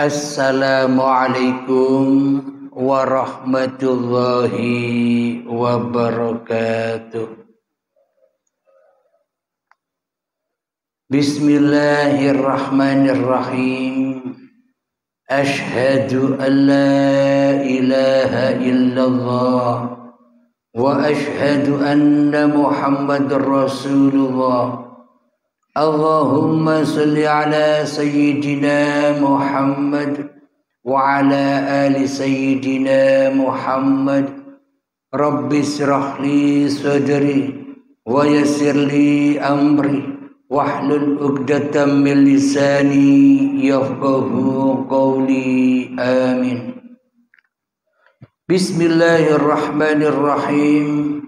Assalamualaikum warahmatullahi wabarakatuh. Bismillahirrahmanirrahim. Ashhadu an la ilaha illallah wa ashhadu anna Muhammadar Rasulullah. Allahumma salli ala sayyidina Muhammad wa ala ali sayyidina Muhammad. Rabbi shrah li sadri wa yassir li amri wahlul 'uqdatam min lisani yafqahu qawli. Amin. Bismillahirrahmanirrahim.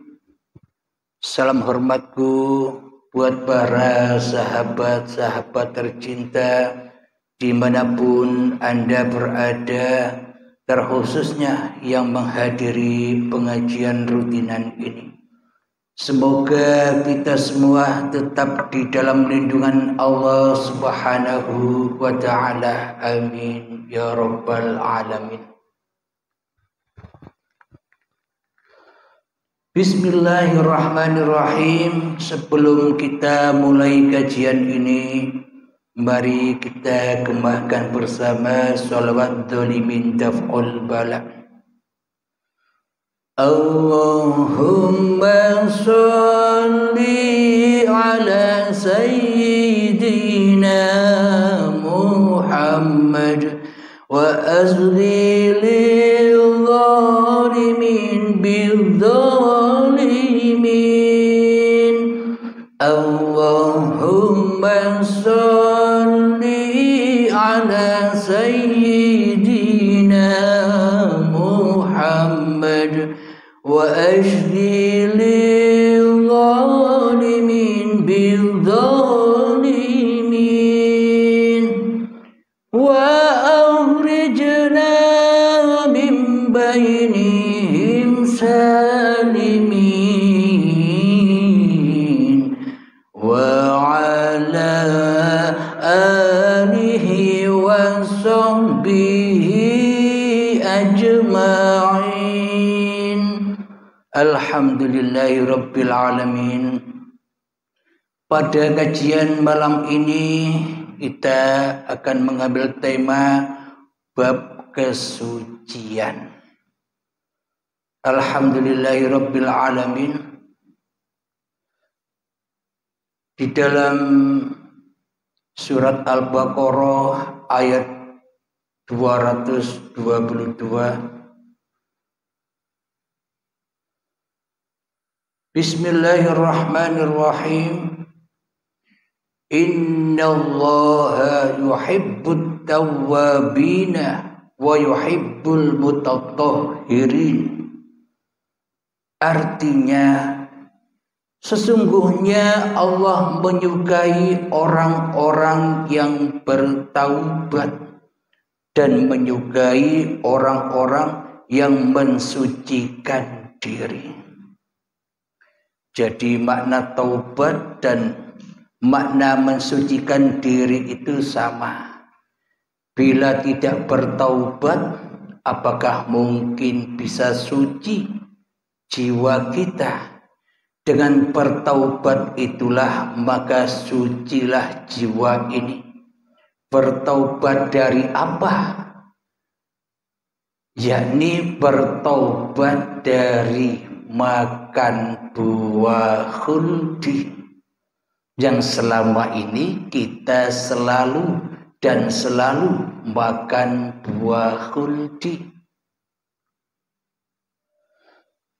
Salam hormatku buat para sahabat-sahabat tercinta dimanapun Anda berada, terkhususnya yang menghadiri pengajian rutinan ini. Semoga kita semua tetap di dalam lindungan Allah Subhanahu wa ta'ala. Amin ya rabbal alamin. Bismillahirrahmanirrahim. Sebelum kita mulai kajian ini, mari kita gemakan bersama sholawat dholimin daf'ul bala. Allahumma sholli ala sayyidina Muhammad wa azli lil zalimin bil Allahumma sholli ala sayyidina Muhammad wa ashdi lil zalimin bil zalimin wa akhrijna min bainihim salimin ajma'in. Alhamdulillahi rabbil alamin. Pada kajian malam ini kita akan mengambil tema bab kesucian. Alhamdulillahi rabbil alamin. Di dalam surat Al-Baqarah ayat 222, Bismillahirrahmanirrahim. Innallaha yuhibbut tawwabina wa yuhibbul mutatahhirin. Artinya, sesungguhnya Allah menyukai orang-orang yang bertaubat dan menyukai orang-orang yang mensucikan diri. Jadi makna taubat dan makna mensucikan diri itu sama. Bila tidak bertaubat, apakah mungkin bisa suci jiwa kita? Dengan bertaubat itulah maka sucilah jiwa ini. Bertaubat dari apa? Yakni bertaubat dari makan buah khuldi yang selama ini kita selalu makan buah khuldi.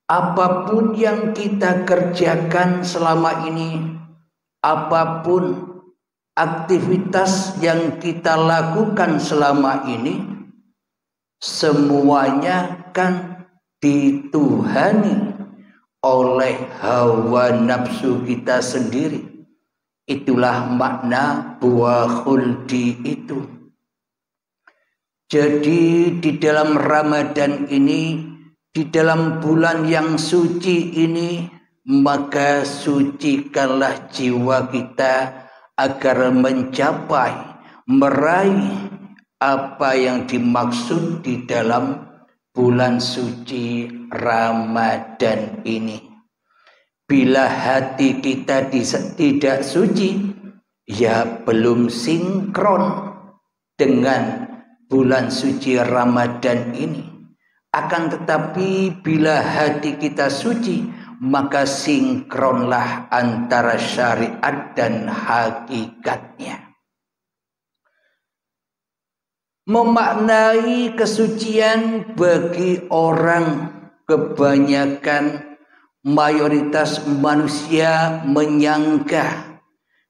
Apapun yang kita kerjakan selama ini, apapun aktivitas yang kita lakukan selama ini, semuanya kan dituhani oleh hawa nafsu kita sendiri. Itulah makna buah khuldi itu. Jadi di dalam Ramadan ini, di dalam bulan yang suci ini, maka sucikanlah jiwa kita agar mencapai, meraih apa yang dimaksud di dalam bulan suci Ramadan ini. Bila hati kita tidak suci, ya belum sinkron dengan bulan suci Ramadan ini. Akan tetapi bila hati kita suci, maka sinkronlah antara syariat dan hakikatnya. Memaknai kesucian bagi orang kebanyakan mayoritas manusia menyangka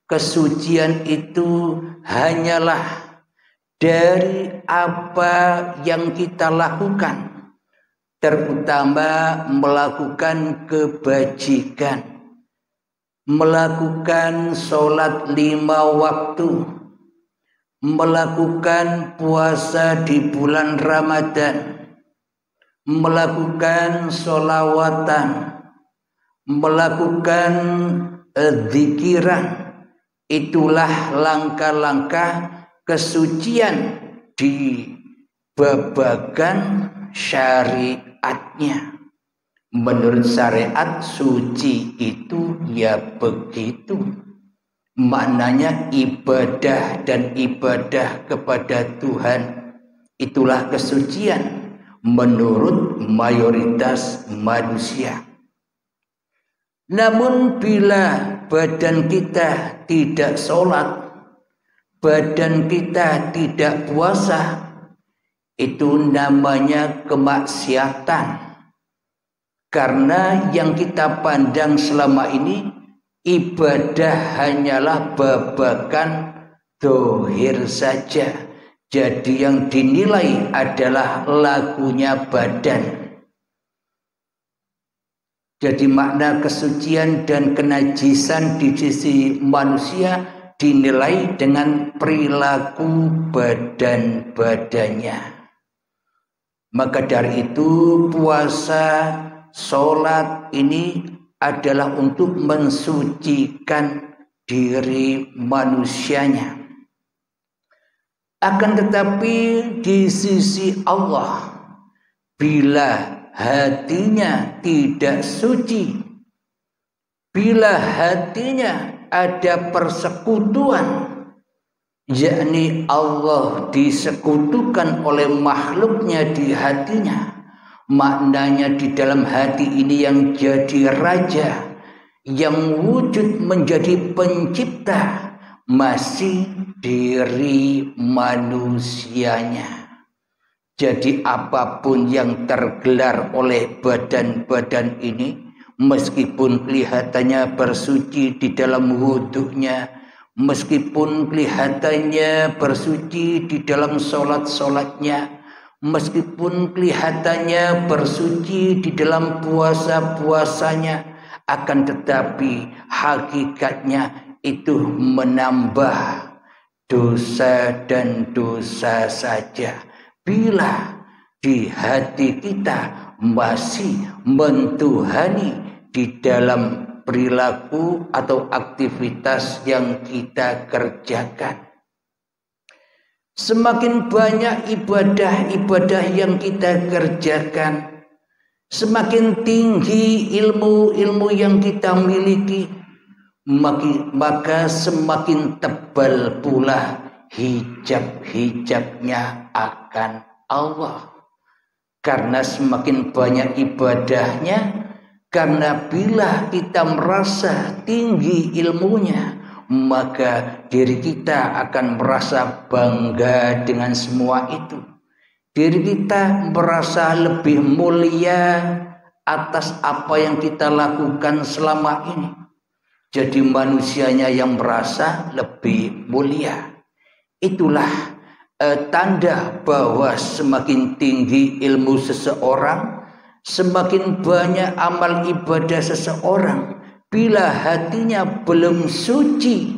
kesucian itu hanyalah dari apa yang kita lakukan, terutama melakukan kebajikan, melakukan sholat 5 waktu, melakukan puasa di bulan Ramadan, melakukan sholawatan, melakukan zikiran. Itulah langkah-langkah kesucian di babagan syariatnya. Menurut syariat, suci itu ya begitu. Maknanya ibadah dan ibadah kepada Tuhan. Itulah kesucian menurut mayoritas manusia. Namun bila badan kita tidak sholat, badan kita tidak puasa, itu namanya kemaksiatan. Karena yang kita pandang selama ini ibadah hanyalah babagan dohir saja. Jadi yang dinilai adalah lakunya badan. Jadi makna kesucian dan kenajisan di sisi manusia dinilai dengan perilaku badan-badannya. Maka dari itu puasa, sholat ini adalah untuk mensucikan diri manusianya. Akan tetapi di sisi Allah, bila hatinya tidak suci, bila hatinya ada persekutuan, yakni Allah disekutukan oleh makhluknya di hatinya, maknanya di dalam hati ini yang jadi raja, yang wujud menjadi pencipta, masih diri manusianya. Jadi apapun yang tergelar oleh badan-badan ini, meskipun kelihatannya bersuci di dalam wudhunya, meskipun kelihatannya bersuci di dalam sholat-sholatnya, meskipun kelihatannya bersuci di dalam puasa-puasanya, akan tetapi hakikatnya itu menambah dosa dan dosa saja. Bila di hati kita masih mentuhani di dalam perilaku atau aktivitas yang kita kerjakan. Semakin banyak ibadah-ibadah yang kita kerjakan, semakin tinggi ilmu-ilmu yang kita miliki, maka semakin tebal pula hijab-hijabnya akan Allah. Karena semakin banyak ibadahnya, karena bila kita merasa tinggi ilmunya, maka diri kita akan merasa bangga dengan semua itu. Diri kita merasa lebih mulia atas apa yang kita lakukan selama ini. Jadi manusianya yang merasa lebih mulia. Itulah tanda bahwa semakin tinggi ilmu seseorang, semakin banyak amal ibadah seseorang, bila hatinya belum suci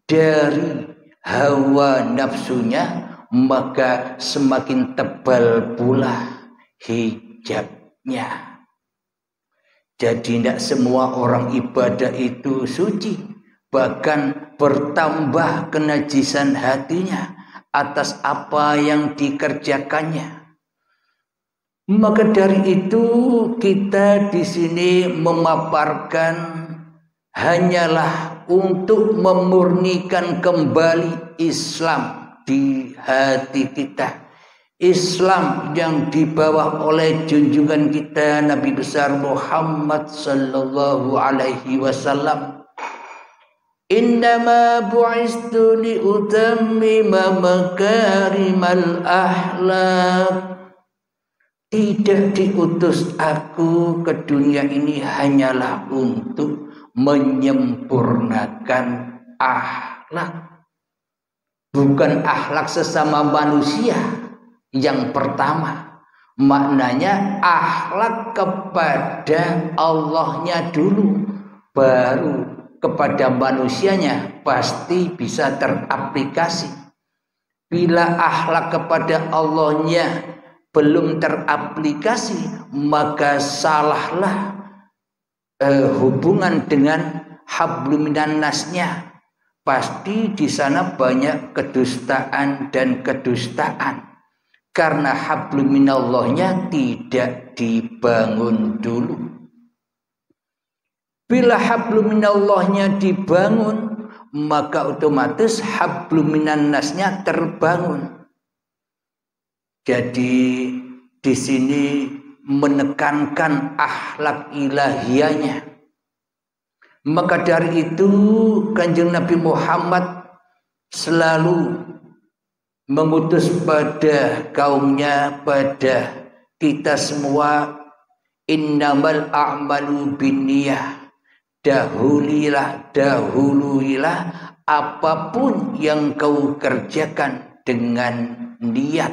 dari hawa nafsunya, maka semakin tebal pula hijabnya. Jadi tidak semua orang ibadah itu suci, bahkan bertambah kenajisan hatinya. atas apa yang dikerjakannya. Maka dari itu kita di sini memaparkan hanyalah untuk memurnikan kembali Islam di hati kita. Islam yang dibawa oleh junjungan kita Nabi besar Muhammad sallallahu alaihi wasallam. Innama bu'istu liutammima makarimal akhlaq. Tidak diutus aku ke dunia ini hanyalah untuk menyempurnakan akhlak. Bukan akhlak sesama manusia yang pertama. Maknanya akhlak kepada Allahnya dulu, baru kepada manusianya pasti bisa teraplikasi. Bila akhlak kepada Allahnya belum teraplikasi, maka salahlah hubungan dengan hablum minan nasnya. Pasti di sana banyak kedustaan dan kedustaan. Karena hablum minallahnya tidak dibangun dulu. Bila hablum minallahnya dibangun, maka otomatis hablum minan nasnya terbangun. Jadi di sini menekankan akhlak ilahiyahnya. Maka dari itu Kanjeng Nabi Muhammad selalu mengutus pada kaumnya, pada kita semua, innamal a'malu binniyah. Dahuluilah apapun yang kau kerjakan dengan niat.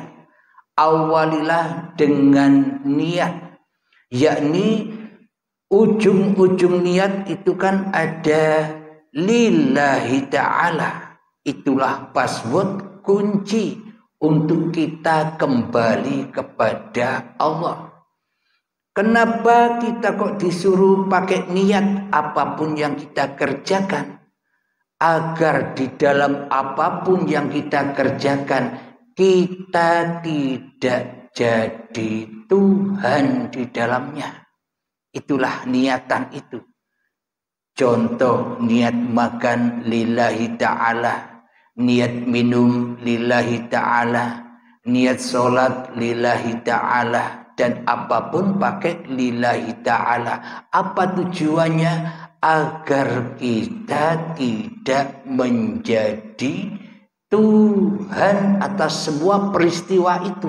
Awalilah dengan niat, yakni ujung-ujung niat itu kan ada lillahi ta'ala. Itulah password kunci untuk kita kembali kepada Allah. Kenapa kita kok disuruh pakai niat apapun yang kita kerjakan? Agar di dalam apapun yang kita kerjakan kita tidak jadi Tuhan di dalamnya. Itulah niatan itu. Contoh, niat makan lillahi ta'ala, niat minum lillahi ta'ala, niat sholat lillahi ta'ala, dan apapun pakai lillahi ta'ala. Apa tujuannya? Agar kita tidak menjadi Tuhan atas semua peristiwa itu.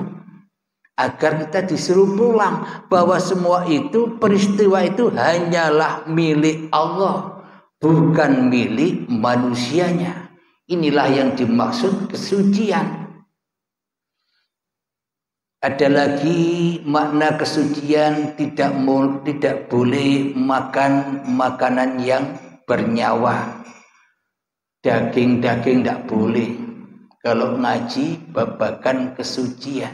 Agar kita disuruh pulang bahwa semua itu, peristiwa itu hanyalah milik Allah, bukan milik manusianya. Inilah yang dimaksud kesucian. Ada lagi makna kesucian, tidak boleh makan makanan yang bernyawa. Daging-daging tidak boleh. Kalau ngaji babakan kesucian.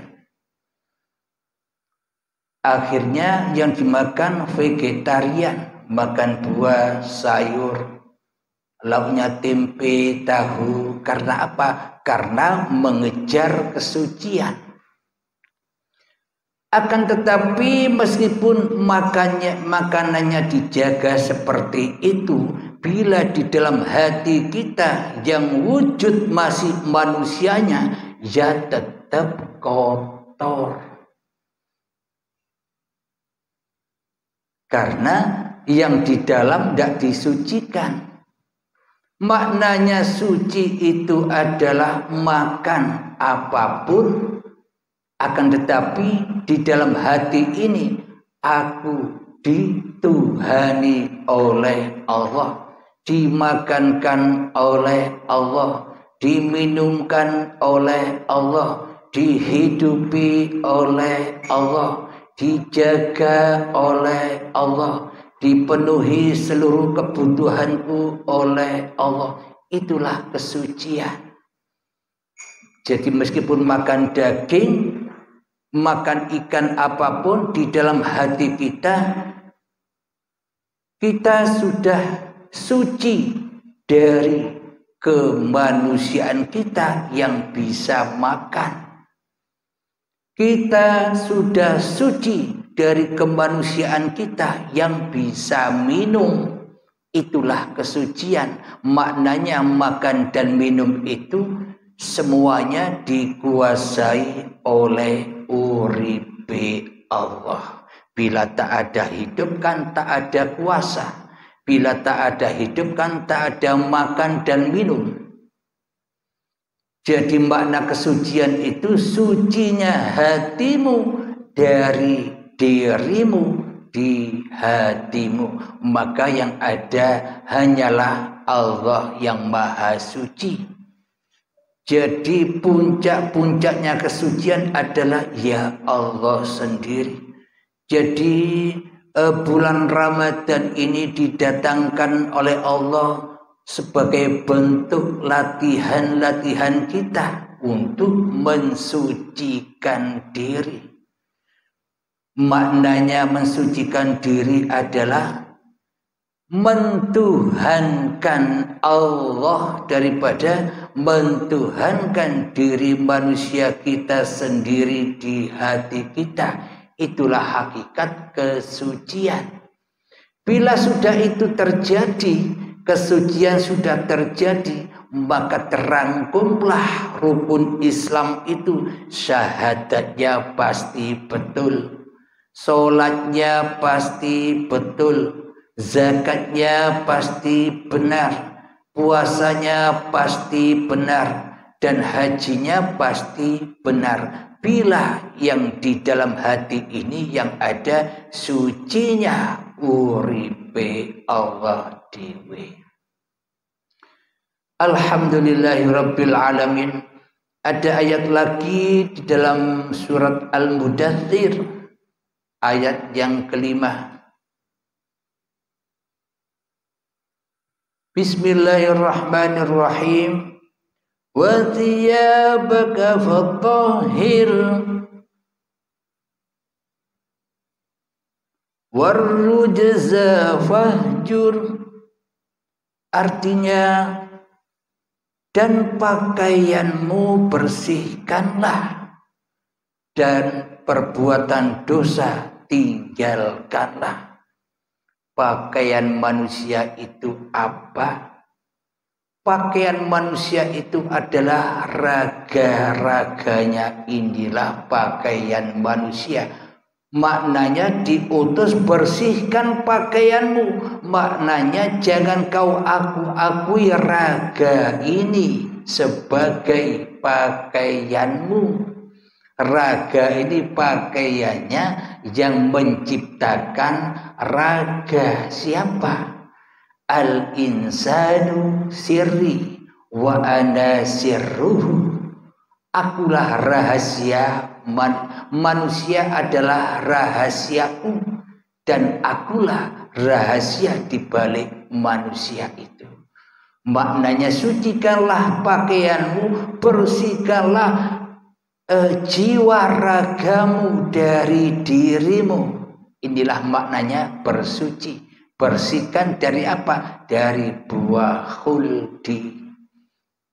Akhirnya yang dimakan vegetarian, makan buah, sayur, lauknya tempe, tahu. Karena apa? Karena mengejar kesucian. Akan tetapi meskipun makanannya dijaga seperti itu, bila di dalam hati kita yang wujud masih manusianya, ya tetap kotor. Karena yang di dalam tidak disucikan. Maknanya suci itu adalah makan apapun, akan tetapi di dalam hati ini aku dituhani oleh Allah, dimakankan oleh Allah, diminumkan oleh Allah, dihidupi oleh Allah, dijaga oleh Allah, dipenuhi seluruh kebutuhanku oleh Allah. Itulah kesucian. Jadi meskipun makan daging, makan ikan apapun, di dalam hati kita sudah suci dari kemanusiaan kita yang bisa makan. Kita sudah suci dari kemanusiaan kita yang bisa minum. Itulah kesucian. Maknanya makan dan minum itu semuanya dikuasai oleh uripe Allah. Bila tak ada hidup kan tak ada kuasa. Bila tak ada hidup kan tak ada makan dan minum. Jadi makna kesucian itu sucinya hatimu dari dirimu di hatimu. Maka yang ada hanyalah Allah yang maha suci. Jadi puncak-puncaknya kesucian adalah ya Allah sendiri. Jadi bulan Ramadan ini didatangkan oleh Allah sebagai bentuk latihan-latihan kita untuk mensucikan diri. Maknanya mensucikan diri adalah mentuhankan Allah daripada mentuhankan diri manusia kita sendiri di hati kita. Itulah hakikat kesucian. Bila sudah itu terjadi, kesucian sudah terjadi, maka terangkumlah rukun Islam itu. Syahadatnya pasti betul, sholatnya pasti betul, zakatnya pasti benar, puasanya pasti benar, dan hajinya pasti benar. Bila yang di dalam hati ini yang ada sucinya uripe Allah dewe. Alhamdulillahirabbil alamin. Ada ayat lagi di dalam surat Al-Mudaththir, ayat yang kelima. Bismillahirrahmanirrahim. Wa thiyabaka fathahhir warrujza fahjur. Artinya, dan pakaianmu bersihkanlah, dan perbuatan dosa tinggalkanlah. Pakaian manusia itu apa? Pakaian manusia itu adalah raga-raganya. Inilah pakaian manusia. Maknanya diutus bersihkan pakaianmu. Maknanya jangan kau akui raga ini sebagai pakaianmu. Raga ini pakaiannya yang menciptakan raga. Siapa? Al-insanu sirri wa ana sirruhu. Akulah rahasia manusia adalah rahasiaku, dan akulah rahasia di balik manusia itu. Maknanya sucikanlah pakaianmu, bersihkanlah jiwa ragamu dari dirimu. Inilah maknanya bersuci. Bersihkan dari apa? Dari buah khuldi.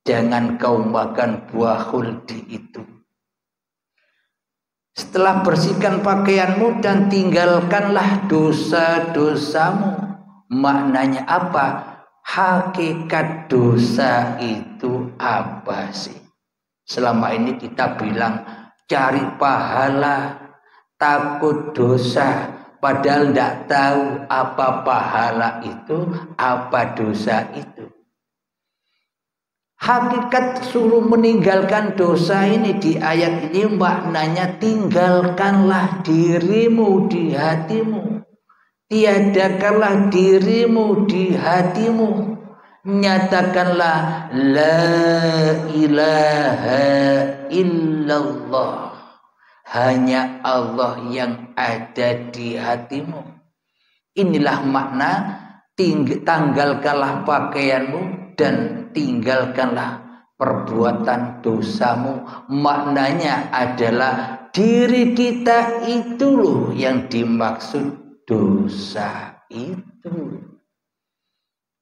Jangan kau makan buah khuldi itu. Setelah bersihkan pakaianmu dan tinggalkanlah dosa-dosamu. Maknanya apa? Hakikat dosa itu apa sih? Selama ini kita bilang cari pahala, takut dosa. Padahal tidak tahu apa pahala itu, apa dosa itu. Hakikat suruh meninggalkan dosa ini di ayat ini maknanya tinggalkanlah dirimu di hatimu. Tiadakanlah dirimu di hatimu. Nyatakanlah la ilaha illallah. Hanya Allah yang ada di hatimu. Inilah makna tanggalkanlah pakaianmu dan tinggalkanlah perbuatan dosamu. Maknanya adalah diri kita itu loh yang dimaksud dosa itu.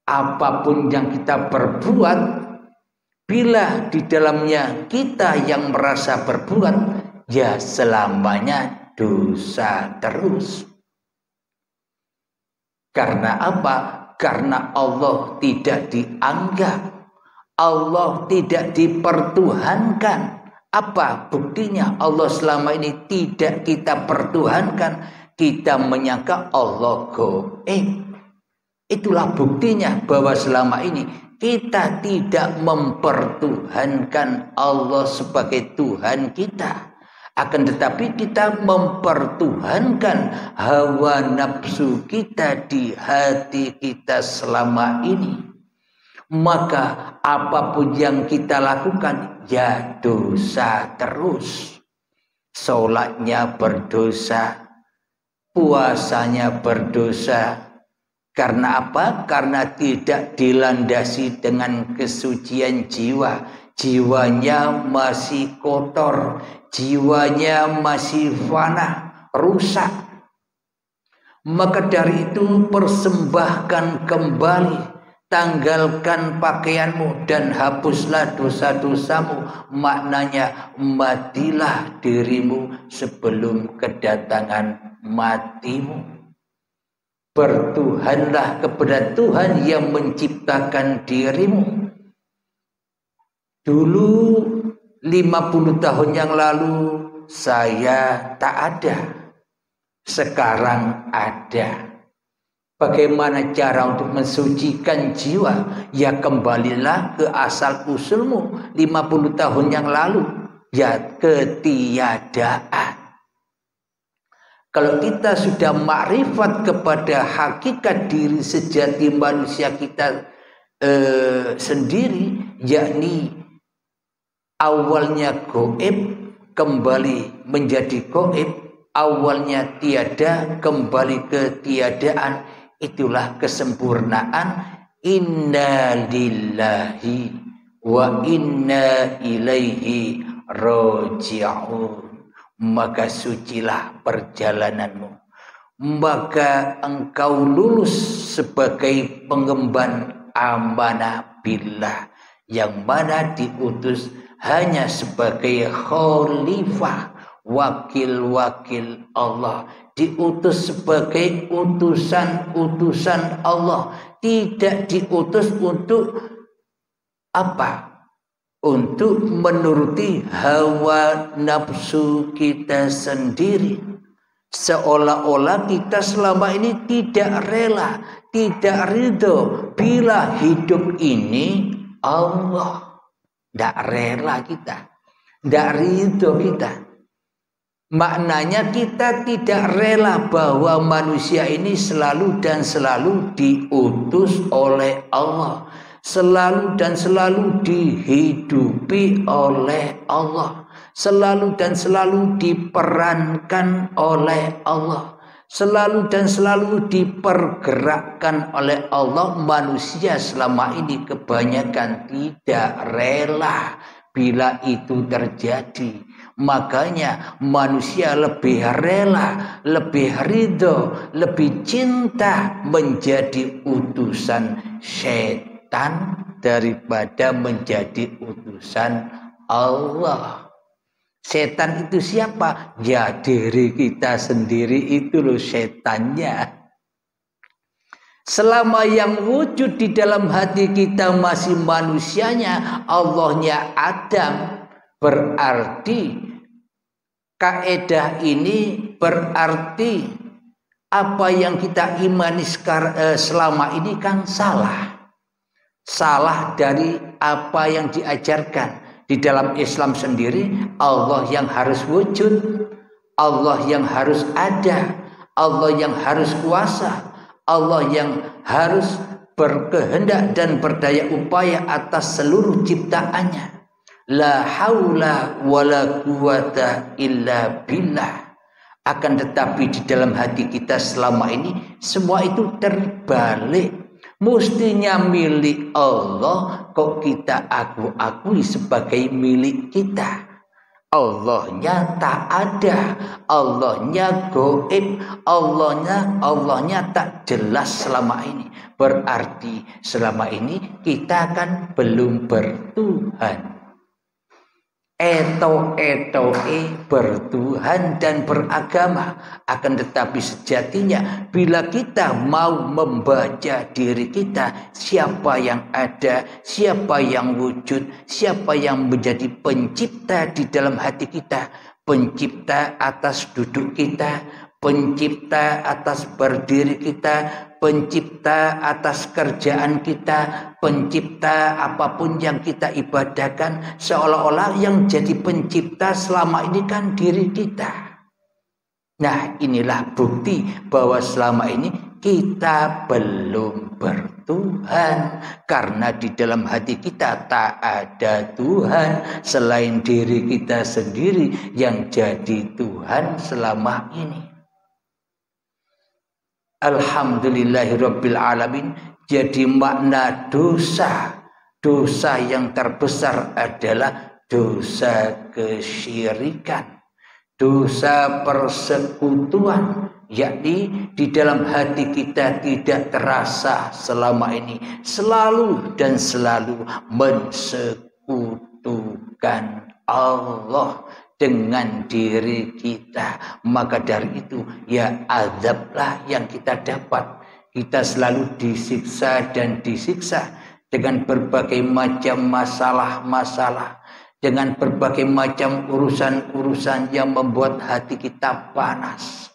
Apapun yang kita perbuat Bila di dalamnya kita yang merasa berbuat, ya selamanya dosa terus. Karena apa? Karena Allah tidak dianggap, Allah tidak dipertuhankan. Apa buktinya? Allah selama ini tidak kita pertuhankan. Kita menyangka Allah gaib. Itulah buktinya bahwa selama ini kita tidak mempertuhankan Allah sebagai Tuhan kita. Akan tetapi kita mempertuhankan hawa nafsu kita di hati kita selama ini. Maka apapun yang kita lakukan, ya dosa terus. Sholatnya berdosa, puasanya berdosa. Karena apa? Karena tidak dilandasi dengan kesucian jiwa. Jiwanya masih kotor, jiwanya masih fana, rusak. Maka dari itu persembahkan kembali, tanggalkan pakaianmu dan hapuslah dosa-dosamu. Maknanya matilah dirimu sebelum kedatangan matimu. Bertuhanlah kepada Tuhan yang menciptakan dirimu. Dulu 50 tahun yang lalu saya tak ada. Sekarang ada. Bagaimana cara untuk mensucikan jiwa? Ya kembalilah ke asal usulmu 50 tahun yang lalu. Ya ketiadaan. Kalau kita sudah makrifat kepada hakikat diri sejati manusia kita sendiri, yakni awalnya gaib kembali menjadi gaib, awalnya tiada kembali ke tiadaan. Itulah kesempurnaan. Inna lillahi wa inna ilaihi raji'un. Maka sucilah perjalananmu. Maka engkau lulus sebagai pengemban amanah billah, yang mana diutus hanya sebagai khalifah, wakil-wakil Allah, diutus sebagai utusan-utusan Allah, tidak diutus untuk apa? Untuk menuruti hawa nafsu kita sendiri. Seolah-olah kita selama ini tidak rela, tidak ridho bila hidup ini Allah. Tidak rela kita, tidak ridho kita. Maknanya kita tidak rela bahwa manusia ini selalu dan selalu diutus oleh Allah, selalu dan selalu dihidupi oleh Allah, selalu dan selalu diperankan oleh Allah, selalu dan selalu dipergerakkan oleh Allah. Manusia selama ini kebanyakan tidak rela bila itu terjadi. Makanya manusia lebih rela, lebih ridho, lebih cinta menjadi utusan setan daripada menjadi utusan Allah. Setan itu siapa? Ya diri kita sendiri itu loh setannya. Selama yang wujud di dalam hati kita masih manusianya, Allahnya Adam, berarti kaedah ini berarti apa yang kita imani selama ini kan salah. Salah dari apa yang diajarkan. Di dalam Islam sendiri, Allah yang harus wujud, Allah yang harus ada, Allah yang harus kuasa, Allah yang harus berkehendak dan berdaya upaya atas seluruh ciptaannya. La haula wala quwata illa billah. Akan tetapi di dalam hati kita selama ini semua itu terbalik. Mestinya milik Allah, kok kita akui sebagai milik kita. Allahnya tak ada, Allahnya gaib, Allahnya tak jelas selama ini. Berarti selama ini kita kan belum bertuhan. Bertuhan dan beragama, akan tetapi sejatinya bila kita mau membaca diri kita, siapa yang ada, siapa yang wujud, siapa yang menjadi pencipta di dalam hati kita, pencipta atas duduk kita, pencipta atas berdiri kita, pencipta atas kerjaan kita, pencipta apapun yang kita ibadahkan, seolah-olah yang jadi pencipta selama ini kan diri kita. Nah, inilah bukti bahwa selama ini kita belum bertuhan, karena di dalam hati kita tak ada Tuhan selain diri kita sendiri yang jadi Tuhan selama ini. Alhamdulillahirabbil alamin. Jadi makna dosa yang terbesar adalah dosa kesyirikan, dosa persekutuan, yakni di dalam hati kita tidak terasa selama ini selalu dan selalu mensekutukan Allah dengan diri kita. Maka dari itu ya azablah yang kita dapat. Kita selalu disiksa dan disiksa dengan berbagai macam masalah-masalah, dengan berbagai macam urusan-urusan yang membuat hati kita panas.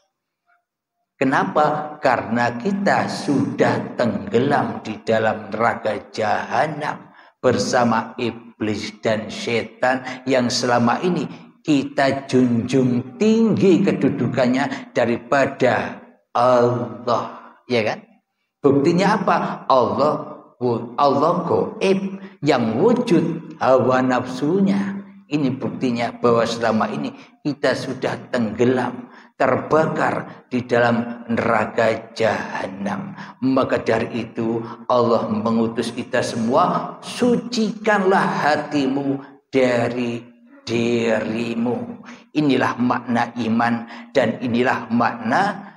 Kenapa? Karena kita sudah tenggelam di dalam neraka jahanam bersama iblis dan setan yang selama ini kita junjung tinggi kedudukannya daripada Allah, ya kan? Buktinya apa? Allah gaib, yang wujud hawa nafsunya. Ini buktinya bahwa selama ini kita sudah tenggelam, terbakar di dalam neraka jahanam. Maka dari itu Allah mengutus kita semua, sucikanlah hatimu dari dirimu. Inilah makna iman dan inilah makna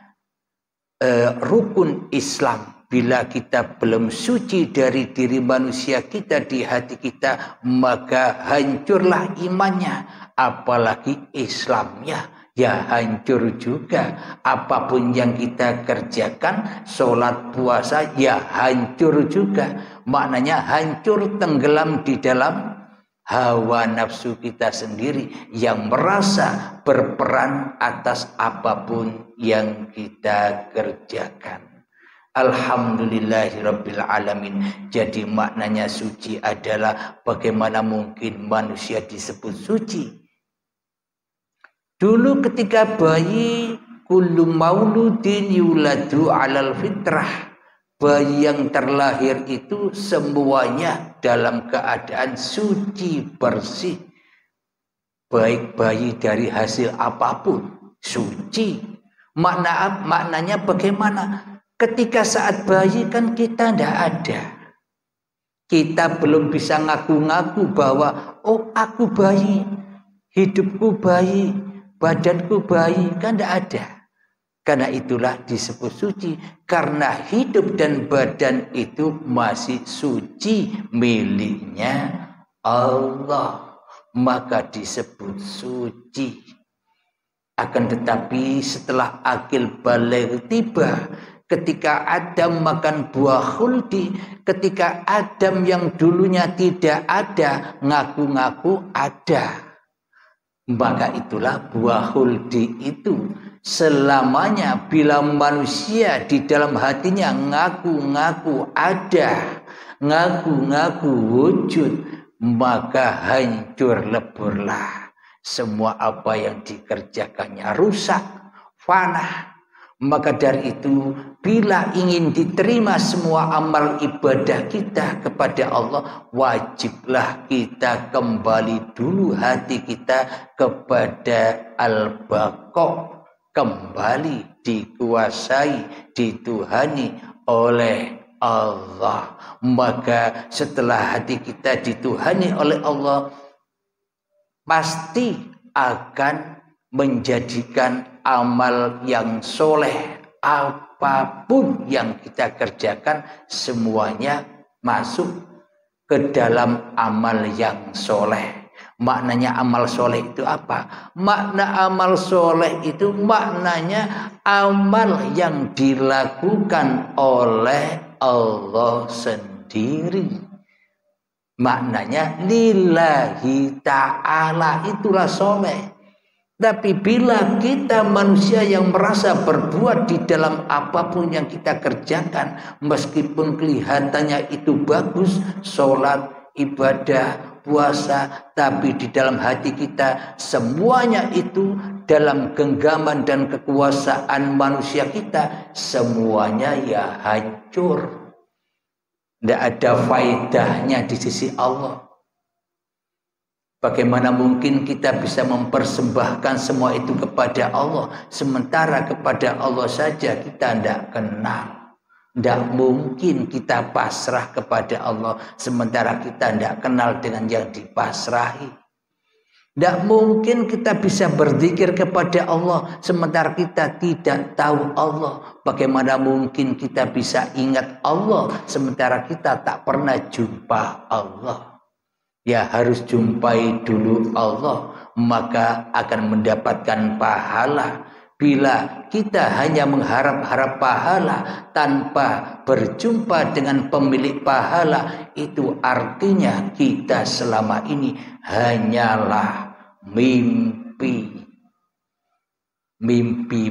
rukun Islam. Bila kita belum suci dari diri manusia kita, di hati kita, maka hancurlah imannya, apalagi Islamnya ya hancur juga. Apapun yang kita kerjakan, sholat puasa ya hancur juga. Maknanya hancur, tenggelam di dalam hawa nafsu kita sendiri yang merasa berperan atas apapun yang kita kerjakan. Alhamdulillahirabbil alamin. Jadi maknanya suci adalah bagaimana mungkin manusia disebut suci. Dulu ketika bayi, kullu mauludin yuladu alal fitrah, bayi yang terlahir itu semuanya dalam keadaan suci, bersih. Baik bayi dari hasil apapun, suci. Maknanya bagaimana? Ketika saat bayi kan kita tidak ada. Kita belum bisa ngaku-ngaku bahwa oh aku bayi, hidupku bayi, badanku bayi, kan tidak ada. Karena itulah disebut suci, karena hidup dan badan itu masih suci miliknya Allah, maka disebut suci. Akan tetapi setelah akil baligh tiba, ketika Adam makan buah khuldi, ketika Adam yang dulunya tidak ada ngaku-ngaku ada, maka itulah buah khuldi itu selamanya. Bila manusia di dalam hatinya ngaku-ngaku ada, ngaku-ngaku wujud, maka hancur leburlah semua apa yang dikerjakannya, rusak, fana. Maka dari itu, bila ingin diterima semua amal ibadah kita kepada Allah, wajiblah kita kembali dulu hati kita kepada al-baqa, kembali dikuasai, dituhani oleh Allah. Maka setelah hati kita dituhani oleh Allah, pasti akan menjadikan amal yang soleh. Apapun yang kita kerjakan semuanya masuk ke dalam amal yang soleh. Maknanya amal soleh itu apa? Makna amal soleh itu maknanya amal yang dilakukan oleh Allah sendiri. Maknanya lillahi ta'ala, itulah soleh. Tapi bila kita manusia yang merasa berbuat di dalam apapun yang kita kerjakan, meskipun kelihatannya itu bagus, sholat, ibadah, puasa, tapi di dalam hati kita semuanya itu dalam genggaman dan kekuasaan manusia kita, semuanya ya hancur. Tidak ada faedahnya di sisi Allah. Bagaimana mungkin kita bisa mempersembahkan semua itu kepada Allah, sementara kepada Allah saja kita tidak kenal. Tidak mungkin kita pasrah kepada Allah, sementara kita tidak kenal dengan yang dipasrahi. Tidak mungkin kita bisa berzikir kepada Allah, sementara kita tidak tahu Allah. Bagaimana mungkin kita bisa ingat Allah, sementara kita tak pernah jumpa Allah. Ya harus jumpai dulu Allah, maka akan mendapatkan pahala. Bila kita hanya mengharap-harap pahala tanpa berjumpa dengan pemilik pahala, itu artinya kita selama ini hanyalah mimpi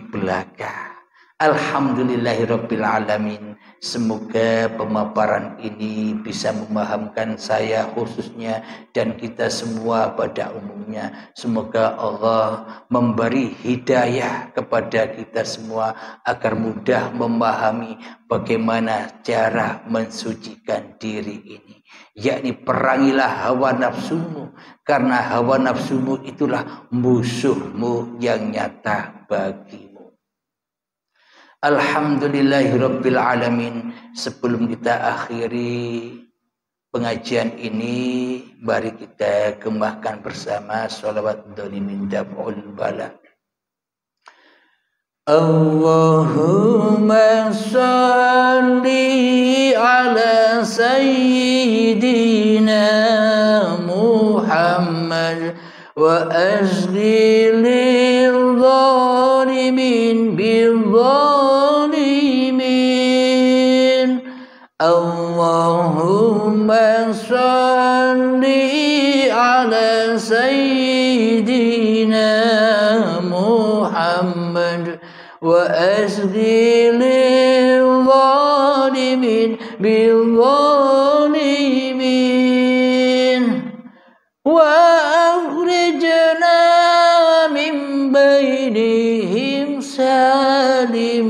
belaka. Alhamdulillahirabbil alamin. Semoga pemaparan ini bisa memahamkan saya khususnya dan kita semua pada umumnya. Semoga Allah memberi hidayah kepada kita semua agar mudah memahami bagaimana cara mensucikan diri ini. Yakni perangilah hawa nafsumu, karena hawa nafsumu itulah musuhmu yang nyata bagimu. Alhamdulillahirabbil alamin. Sebelum kita akhiri pengajian ini, mari kita gembahkan bersama sholawat dhalimin daf'ul bala. Allahumma salli ala sayyidina Muhammad wa azli lil zalimin bil zalimin. Allahumma salli ala sayyidina Muhammad wa azli lil zalimin bil zalimin wa akhrijna min bainihim salimin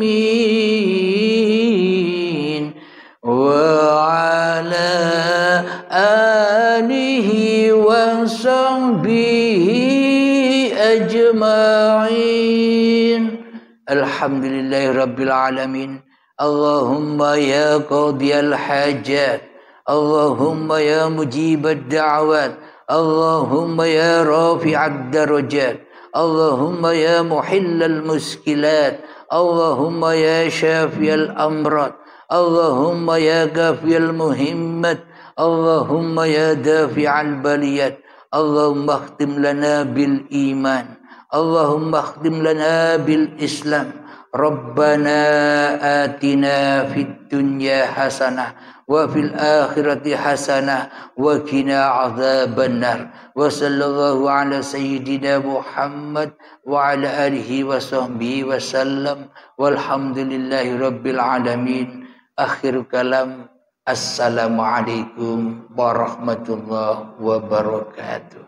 wa ala alihi wa sahbihi ajma'in. Alhamdulillahirabbil alamin. Allahumma ya qadiyal hajat, Allahumma ya mujibad da'awat, Allahumma ya rafi'ad darajat, Allahumma ya muhillal muskilat, Allahumma ya syafiyal amrat, Allahumma ya kafiyal muhimmat, Allahumma ya dafi'al baliyat. Allahumma akhtim lana bil iman, Allahumma akhtim lana bil islam. Rabbana atina fid dunya hasanah wa fil akhirati hasanah wa qina adzabannar. Wa sallallahu ala sayyidina Muhammad wa ala alihi wa sahbihi wa sallam. Walhamdulillahi rabbil alamin. Akhir kalam. Assalamualaikum warahmatullahi wabarakatuh.